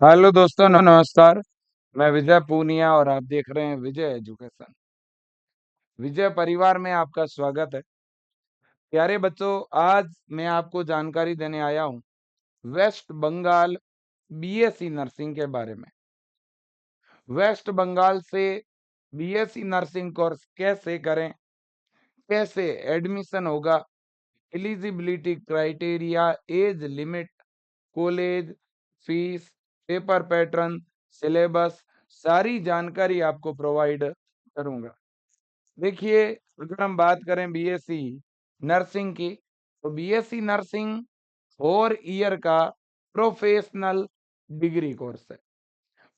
Hello दोस्तों, नमस्कार। मैं विजय पूनिया और आप देख रहे हैं विजय एजुकेशन। विजय परिवार में आपका स्वागत है। प्यारे बच्चों, आज मैं आपको जानकारी देने आया हूँ वेस्ट बंगाल बीएससी नर्सिंग के बारे में। वेस्ट बंगाल से बीएससी नर्सिंग कोर्स कैसे करें, कैसे एडमिशन होगा, eligibility criteria, age limit, college fees, paper pattern, syllabus, सारी जानकारी आपको प्रोवाइड करूंगा। देखिए, अगर हम बात करें बीएससी नर्सिंग की, तो बीएससी नर्सिंग 4 ईयर का प्रोफेशनल डिग्री कोर्स है।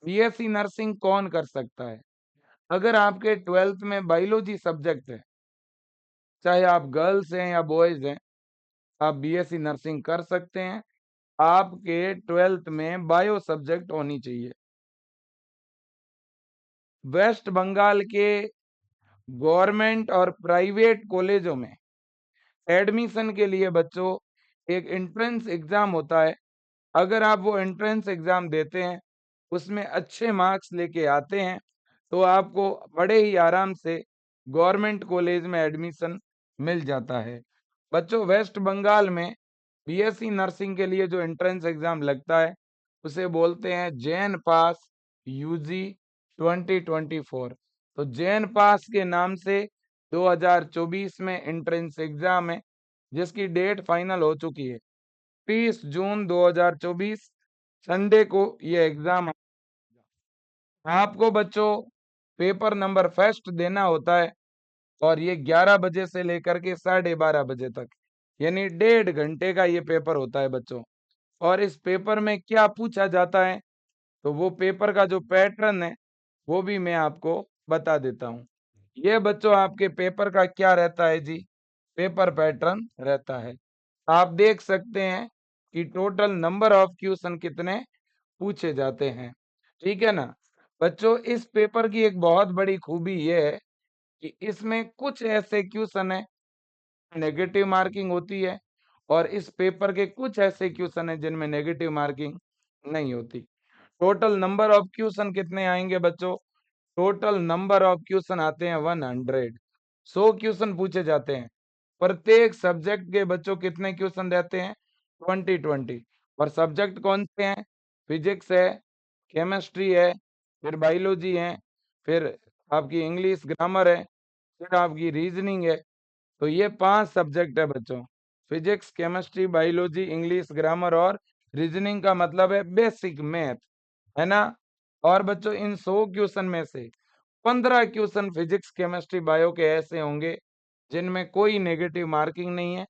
बीएससी नर्सिंग कौन कर सकता है? अगर आपके 12th में बायोलॉजी सब्जेक्ट है, चाहे आप गर्ल्स हैं या बॉयज हैं, आप बीएससी नर्सिंग कर सकते हैं। आपके 12th में बायो सब्जेक्ट होनी चाहिए। वेस्ट बंगाल के गवर्नमेंट और प्राइवेट कॉलेजों में एडमिशन के लिए बच्चों एक एंट्रेंस एग्जाम होता है। अगर आप वो एंट्रेंस एग्जाम देते हैं, उसमें अच्छे मार्क्स लेके आते हैं, तो आपको बड़े ही आराम से गवर्नमेंट कॉलेज में एडमिशन मिल जाता है। बच्चों, वेस्ट बंगाल में बीएससी नर्सिंग के लिए जो एंट्रेंस एग्जाम लगता है, उसे बोलते हैं जैन पास यूजी 2024। तो जैन पास के नाम से 2024 में एंट्रेंस एग्जाम है, जिसकी डेट फाइनल हो चुकी है। 30 जून 2024 संडे को ये एग्जाम। आपको बच्चों पेपर नंबर फर्स्ट देना होता है, और ये 11 बजे से लेकर के 12:30 बजे तक, यानी 1.5 घंटे का ये पेपर होता है बच्चों। और इस पेपर में क्या पूछा जाता है, तो वो पेपर का जो पैटर्न है वो भी मैं आपको बता देता हूँ। ये बच्चों आपके पेपर का क्या रहता है जी, पेपर पैटर्न रहता है। आप देख सकते हैं कि टोटल नंबर ऑफ क्वेश्चन कितने पूछे जाते हैं। ठीक है ना बच्चों, इस पेपर की एक बहुत बड़ी खूबी ये है कि इसमें कुछ ऐसे क्वेश्चन है नेगेटिव मार्किंग होती है, और इस पेपर के कुछ ऐसे क्वेश्चन है जिनमें नेगेटिव मार्किंग नहीं होती। टोटल नंबर ऑफ क्वेश्चन कितने आएंगे बच्चों? टोटल नंबर ऑफ क्वेश्चन आते हैं 100। 100 क्वेश्चन पूछे जाते हैं। प्रत्येक सब्जेक्ट के बच्चों कितने क्वेश्चन रहते हैं? 20-20। और सब्जेक्ट कौन से हैं? फिजिक्स है, केमिस्ट्री है, फिर बायोलॉजी है, फिर आपकी इंग्लिश ग्रामर है, फिर आपकी रीजनिंग है। तो ये 5 सब्जेक्ट है बच्चों। Physics, chemistry, biology, English grammar और रीजनिंग का मतलब है बेसिक मैथ, है ना। और बच्चों, इन 100 क्वेश्चन में से 15 क्वेश्चन फिजिक्स, केमिस्ट्री, बायो के ऐसे होंगे जिनमें कोई नेगेटिव मार्किंग नहीं है।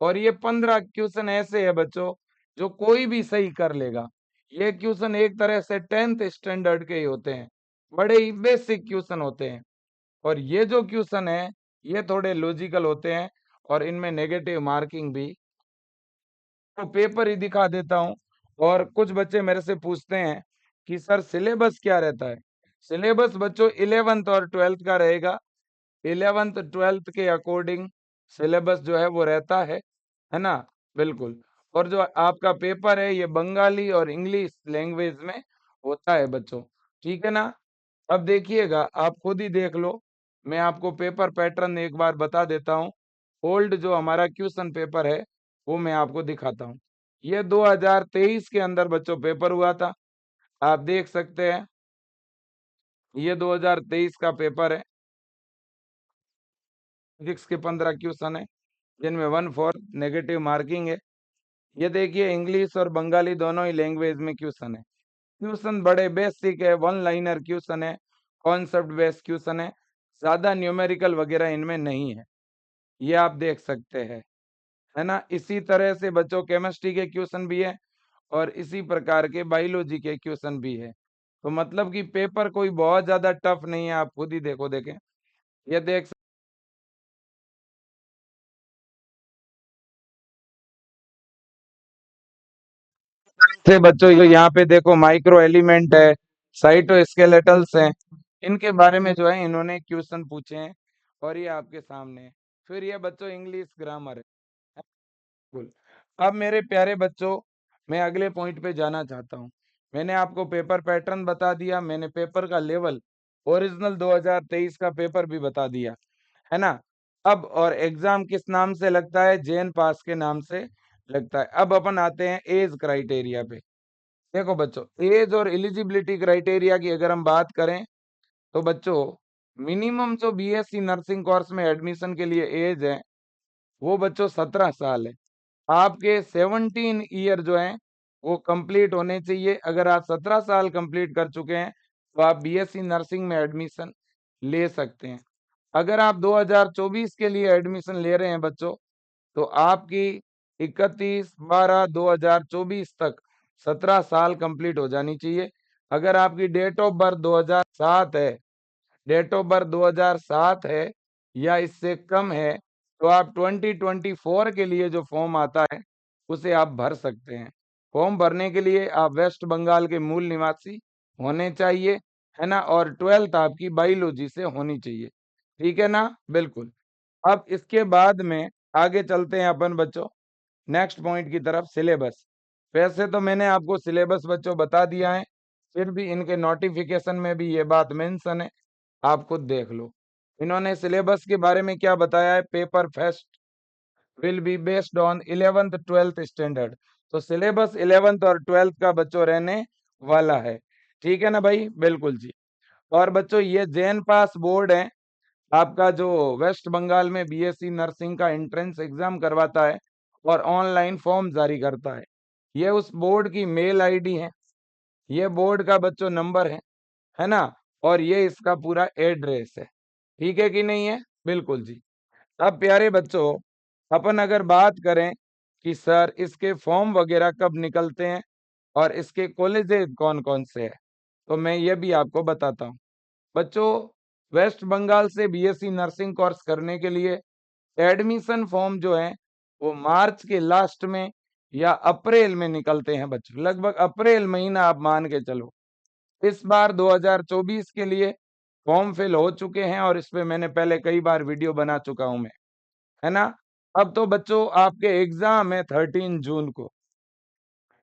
और ये 15 क्वेश्चन ऐसे है बच्चों जो कोई भी सही कर लेगा। ये क्वेश्चन एक तरह से 10th स्टैंडर्ड के ही होते हैं, बड़े ही बेसिक क्वेश्चन होते हैं। और ये जो क्वेश्चन है, ये थोड़े लॉजिकल होते हैं, और इनमें नेगेटिव मार्किंग भी। तो पेपर ही दिखा देता हूँ। और कुछ बच्चे मेरे से पूछते हैं कि सर सिलेबस क्या रहता है? सिलेबस बच्चों 11th और 12th का रहेगा। 11th 12th के अकॉर्डिंग सिलेबस जो है वो रहता है ना। बिल्कुल। और जो आपका पेपर है ये बंगाली और इंग्लिश लैंग्वेज में होता है बच्चों। ठीक है ना। अब देखिएगा, आप खुद ही देख लो। मैं आपको पेपर पैटर्न एक बार बता देता हूँ। ओल्ड जो हमारा क्वेश्चन पेपर है वो मैं आपको दिखाता हूँ। ये 2023 के अंदर बच्चों पेपर हुआ था। आप देख सकते हैं, ये 2023 का पेपर है। फिजिक्स के 15 क्वेश्चन है, जिनमें 1/4 नेगेटिव मार्किंग है। ये देखिए, इंग्लिश और बंगाली दोनों ही लैंग्वेज में क्वेश्चन है। क्वेश्चन बड़े बेसिक है, वन लाइनर क्वेश्चन है, कॉन्सेप्ट बेस्ड क्वेश्चन है, ज्यादा न्यूमेरिकल वगैरह इनमें नहीं है। ये आप देख सकते हैं, है ना। इसी तरह से बच्चों केमिस्ट्री के क्वेश्चन भी है, और इसी प्रकार के बायोलॉजी के क्वेश्चन भी है। तो मतलब कि पेपर कोई बहुत ज्यादा टफ नहीं है। आप खुद ही देखो, देखें, ये देख से बच्चों, ये यहाँ पे देखो माइक्रो एलिमेंट है, साइटोस्केलेटल्स हैं, इनके बारे में जो है इन्होंने क्वेश्चन पूछे हैं, और ये आपके सामने है। फिर ये बच्चों इंग्लिश ग्रामर है। बिल्कुल। अब मेरे प्यारे बच्चों, मैं अगले पॉइंट पे जाना चाहता हूँ। मैंने आपको पेपर पैटर्न बता दिया, मैंने पेपर का लेवल ओरिजिनल 2023 का पेपर भी बता दिया, है ना? अब और एग्जाम किस नाम से लगता है? जेन पास के नाम से लगता है। अब अपन आते हैं एज क्राइटेरिया पे। देखो बच्चों, एज और एलिजिबिलिटी क्राइटेरिया की अगर हम बात करें तो बच्चों मिनिमम जो बीएससी नर्सिंग कोर्स में एडमिशन के लिए एज है वो बच्चों 17 साल है। आपके 17 ईयर जो है वो कंप्लीट होने चाहिए। अगर आप 17 साल कंप्लीट कर चुके हैं तो आप बीएससी नर्सिंग में एडमिशन ले सकते हैं। अगर आप 2024 के लिए एडमिशन ले रहे हैं बच्चों तो आपकी 31/12/2024 तक 17 साल कंप्लीट हो जानी चाहिए। अगर आपकी डेट ऑफ बर्थ 2007 है, डेट ऑफ बर्थ 2007 है या इससे कम है तो आप 2024 के लिए जो फॉर्म आता है उसे आप भर सकते हैं। फॉर्म भरने के लिए आप वेस्ट बंगाल के मूल निवासी होने चाहिए, है ना? और 12th आपकी बायोलॉजी से होनी चाहिए, ठीक है ना? बिल्कुल। अब इसके बाद में आगे चलते हैं अपन बच्चों नेक्स्ट पॉइंट की तरफ, सिलेबस। वैसे तो मैंने आपको सिलेबस बच्चों बता दिया है, फिर भी इनके नोटिफिकेशन में भी ये बात मेंशन है, आप खुद देख लो। इन्होंने सिलेबस के बारे में क्या बताया है? Paper first will be based on 11th 12th standard. तो सिलेबस 11th और 12th का बच्चों रहने वाला है, ठीक है ना भाई? बिल्कुल जी। और बच्चों ये जैन पास बोर्ड है आपका, जो वेस्ट बंगाल में बीएससी नर्सिंग का एंट्रेंस एग्जाम करवाता है और ऑनलाइन फॉर्म जारी करता है। ये उस बोर्ड की मेल आईडी है, ये बोर्ड का बच्चों नंबर है ना? और ये इसका पूरा एड्रेस है, ठीक है कि नहीं है? बिल्कुल जी। अब प्यारे बच्चों अपन अगर बात करें कि सर इसके फॉर्म वगैरह कब निकलते हैं और इसके कॉलेजेस कौन कौन से हैं, तो मैं ये भी आपको बताता हूँ। बच्चों वेस्ट बंगाल से बीएससी नर्सिंग कोर्स करने के लिए एडमिशन फॉर्म जो है वो मार्च के लास्ट में या अप्रैल में निकलते हैं बच्चों, लगभग अप्रैल महीना आप मान के चलो। इस बार 2024 के लिए फॉर्म फिल हो चुके हैं और इस पे मैंने पहले कई बार वीडियो बना चुका हूं मैं, है ना? अब तो बच्चों आपके एग्जाम है 13 जून को,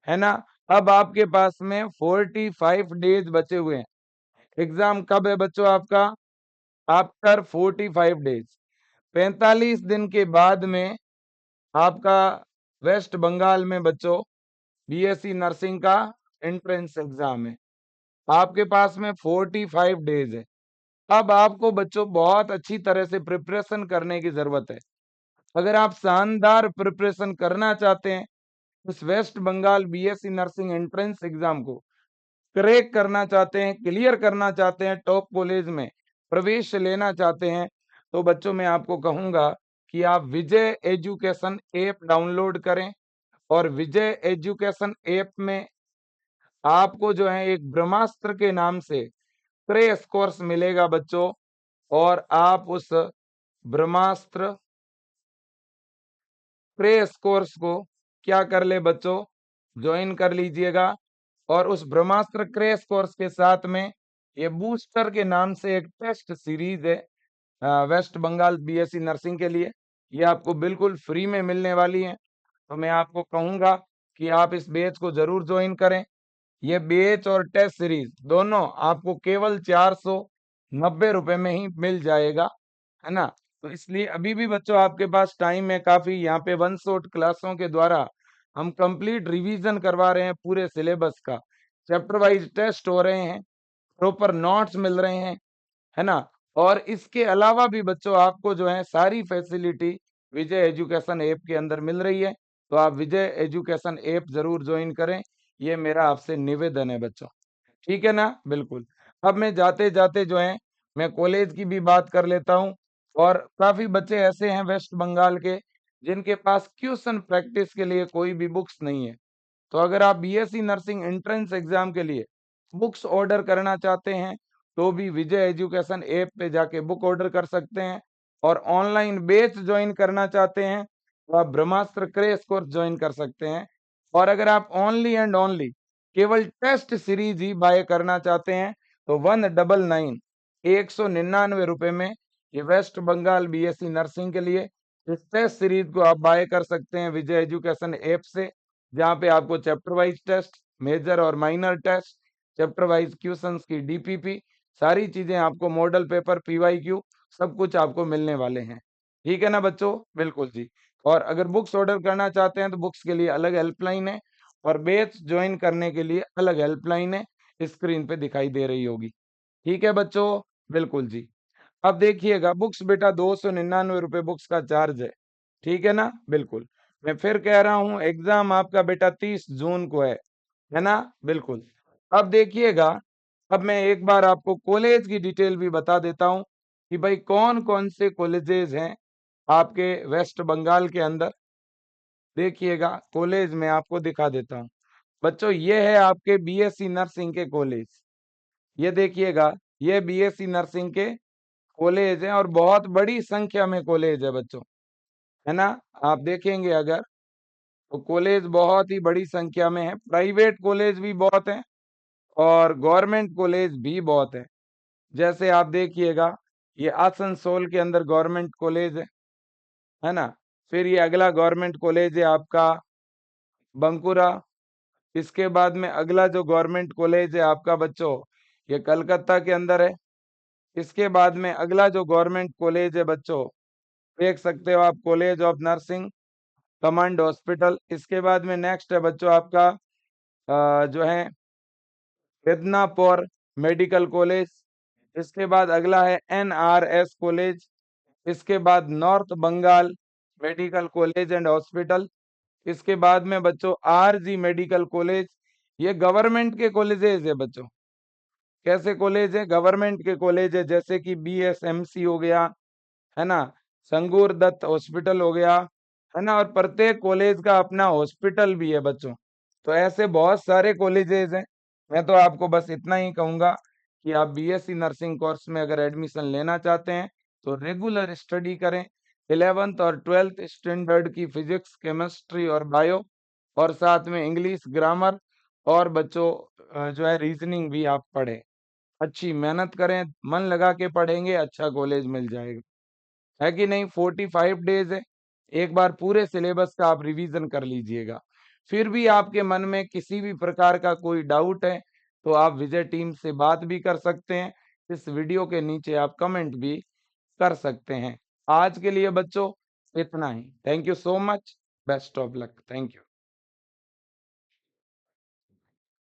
है ना? अब आपके पास में 45 डेज बचे हुए हैं। एग्जाम कब है बच्चों आपका? आफ्टर 45 डेज, 45 दिन के बाद में आपका वेस्ट बंगाल में बच्चों बीएससी नर्सिंग का एंट्रेंस एग्जाम है। आपके पास में 45 डेज है। अब आपको बच्चों बहुत अच्छी तरह से प्रिपरेशन करने की जरूरत है। अगर आप शानदार प्रिपरेशन करना चाहते हैं, इस west Bengal BSc nursing entrance exam को क्रैक करना चाहते हैं, क्लियर करना चाहते हैं, टॉप कॉलेज में प्रवेश लेना चाहते हैं, तो बच्चों मैं आपको कहूंगा कि आप विजय एजुकेशन ऐप डाउनलोड करें और विजय एजुकेशन ऐप में आपको जो है एक ब्रह्मास्त्र के नाम से क्रैश कोर्स मिलेगा बच्चों। और आप उस ब्रह्मास्त्र क्रैश कोर्स को क्या कर ले बच्चों, ज्वाइन कर लीजिएगा। और उस ब्रह्मास्त्र क्रैश कोर्स के साथ में ये बूस्टर के नाम से एक टेस्ट सीरीज है वेस्ट बंगाल बीएससी नर्सिंग के लिए, ये आपको बिल्कुल फ्री में मिलने वाली है। तो मैं आपको कहूंगा कि आप इस बैच को जरूर ज्वाइन करें। ये बैच और टेस्ट सीरीज दोनों आपको केवल 490 रुपए में ही मिल जाएगा, है ना? तो इसलिए अभी भी बच्चों आपके पास टाइम है काफी। यहाँ पे वन शॉट क्लासों के द्वारा हम कंप्लीट रिवीजन करवा रहे हैं पूरे सिलेबस का, चैप्टर वाइज टेस्ट हो रहे हैं, प्रॉपर नोट्स मिल रहे हैं, है ना? और इसके अलावा भी बच्चों आपको जो है सारी फैसिलिटी विजय एजुकेशन ऐप के अंदर मिल रही है। तो आप विजय एजुकेशन ऐप जरूर ज्वाइन करें, ये मेरा आपसे निवेदन है बच्चों, ठीक है ना? बिल्कुल। अब मैं जाते जाते जो है मैं कॉलेज की भी बात कर लेता हूँ। और काफी बच्चे ऐसे हैं वेस्ट बंगाल के जिनके पास क्वेश्चन प्रैक्टिस के लिए कोई भी बुक्स नहीं है। तो अगर आप बीएससी नर्सिंग एंट्रेंस एग्जाम के लिए बुक्स ऑर्डर करना चाहते हैं तो भी विजय एजुकेशन ऐप पे जाके बुक ऑर्डर कर सकते हैं। और ऑनलाइन बैच ज्वाइन करना चाहते हैं तो आप ब्रह्मास्त्र क्रैश कोर्स ज्वाइन कर सकते हैं। और अगर आप ओनली एंड ओनली केवल टेस्ट सीरीज ही बाय करना चाहते हैं तो 199 में ये वेस्ट बंगाल बीएससी नर्सिंग के लिए इस टेस्ट सीरीज को आप बाय कर सकते हैं विजय एजुकेशन ऐप से, जहाँ पे आपको चैप्टर वाइज टेस्ट मेजर और minor test, chapter wise questions की डीपीपी, सारी चीजें आपको मॉडल पेपर, पीवाईक्यू, सब कुछ आपको मिलने वाले हैं। ठीक है ना बच्चों? बिल्कुल जी। और अगर बुक्स ऑर्डर करना चाहते हैं तो बुक्स के लिए अलग हेल्पलाइन है और बैच ज्वाइन करने के लिए अलग हेल्पलाइन है, स्क्रीन पे दिखाई दे रही होगी। ठीक है बच्चों? बिल्कुल जी। अब देखिएगा, बुक्स बेटा 299 रुपये बुक्स का चार्ज है। ठीक है ना? बिल्कुल। मैं फिर कह रहा हूँ, एग्जाम आपका बेटा 30 जून को है ना? बिल्कुल। अब देखिएगा, अब मैं एक बार आपको कॉलेज की डिटेल भी बता देता हूँ कि भाई कौन कौन से कॉलेजेस हैं आपके वेस्ट बंगाल के अंदर। देखिएगा, कॉलेज में आपको दिखा देता हूँ बच्चों। ये है आपके बीएससी नर्सिंग के कॉलेज। ये देखिएगा, ये बीएससी नर्सिंग के कॉलेज हैं और बहुत बड़ी संख्या में कॉलेज है बच्चों, है ना? आप देखेंगे अगर, तो कॉलेज बहुत ही बड़ी संख्या में है। प्राइवेट कॉलेज भी बहुत हैं और गवर्नमेंट कॉलेज भी बहुत है। जैसे आप देखिएगा, ये आसनसोल के अंदर गवर्नमेंट कॉलेज है ना? फिर ये अगला गवर्नमेंट कॉलेज है आपका बंकुरा। इसके बाद में अगला जो गवर्नमेंट कॉलेज है आपका बच्चों, ये कलकत्ता के अंदर है। इसके बाद में अगला जो गवर्नमेंट कॉलेज है बच्चों, देख सकते हो आप, college of nursing command hospital. इसके बाद में नेक्स्ट है बच्चों आपका जो है मिदनापुर मेडिकल कॉलेज। इसके बाद अगला है एनआरएस कॉलेज। इसके बाद north Bengal medical college and hospital. इसके बाद में बच्चों आरजी मेडिकल कॉलेज। ये गवर्नमेंट के कॉलेजेस है बच्चों। कैसे कॉलेज है? गवर्नमेंट के कॉलेज है, जैसे कि बीएसएमसी हो गया, है ना? संगूर दत्त हॉस्पिटल हो गया, है ना? और प्रत्येक कॉलेज का अपना हॉस्पिटल भी है बच्चों। तो ऐसे बहुत सारे कॉलेजेस हैं। मैं तो आपको बस इतना ही कहूंगा कि आप बीएससी नर्सिंग कोर्स में अगर एडमिशन लेना चाहते हैं तो रेगुलर स्टडी करें। 11th और 12th स्टैंडर्ड की फिजिक्स, केमिस्ट्री और बायो, और साथ में इंग्लिश, ग्रामर और बच्चों जो है रीजनिंग भी आप पढ़ें। अच्छी मेहनत करें, मन लगा के पढ़ेंगे, अच्छा कॉलेज मिल जाएगा, है कि नहीं? 45 डेज है। एक बार पूरे सिलेबस का आप रिवीजन कर लीजिएगा। फिर भी आपके मन में किसी भी प्रकार का कोई डाउट है तो आप विजय टीम से बात भी कर सकते हैं। इस वीडियो के नीचे आप कमेंट भी कर सकते हैं। आज के लिए बच्चों इतना ही। Thank you so much. Best of luck. Thank you.